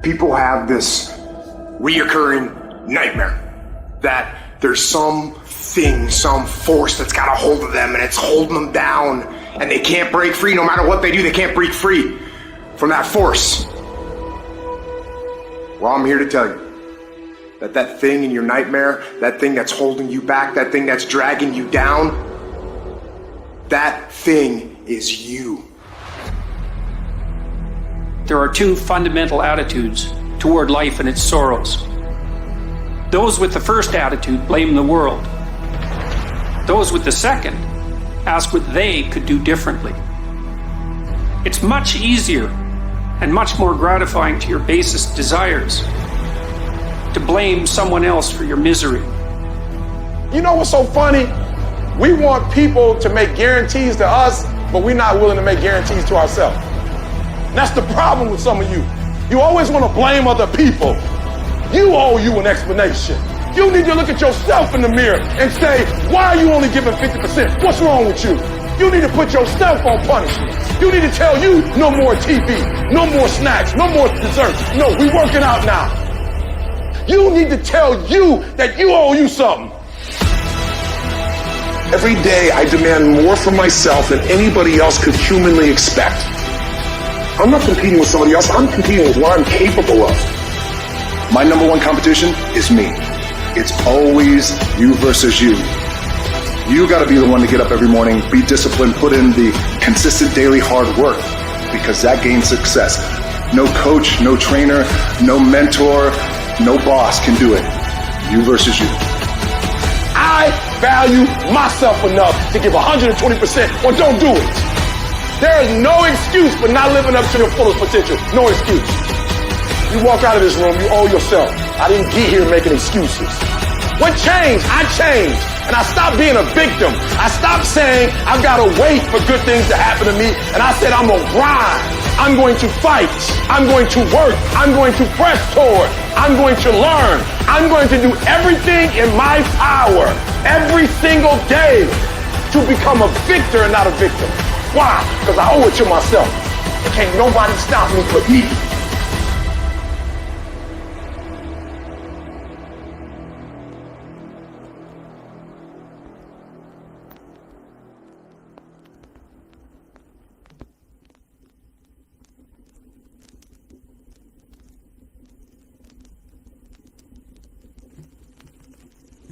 People have this reoccurring nightmare that there's some thing, some force that's got a hold of them and it's holding them down and they can't break free. No matter what they do, they can't break free from that force. Well, I'm here to tell you that that thing in your nightmare, that thing that's holding you back, that thing that's dragging you down, that thing is you. There are two fundamental attitudes toward life and its sorrows. Those with the first attitude blame the world. Those with the second ask what they could do differently. It's much easier and much more gratifying to your basest desires to blame someone else for your misery. You know what's so funny? We want people to make guarantees to us, but we're not willing to make guarantees to ourselves. And that's the problem with some of you. You always want to blame other people. You owe you an explanation. You need to look at yourself in the mirror and say, why are you only giving 50%? What's wrong with you? You need to put yourself on punishment. You need to tell you no more TV, no more snacks, no more desserts. No, we working out now. You need to tell you that you owe you something. Every day I demand more from myself than anybody else could humanly expect. I'm not competing with somebody else, I'm competing with what I'm capable of. My number one competition is me. It's always you versus you. You gotta be the one to get up every morning, be disciplined, put in the consistent daily hard work, because that gains success. No coach, no trainer, no mentor, no boss can do it. You versus you. I value myself enough to give 120% or don't do it. There is no excuse for not living up to your fullest potential. No excuse. You walk out of this room, you owe yourself. I didn't get here making excuses. What changed? I changed. And I stopped being a victim. I stopped saying I've got to wait for good things to happen to me. And I said I'm going to grind. I'm going to fight. I'm going to work. I'm going to press toward. I'm going to learn. I'm going to do everything in my power every single day to become a victor and not a victim. Why? Because I owe it to myself. Can't nobody stop me but me.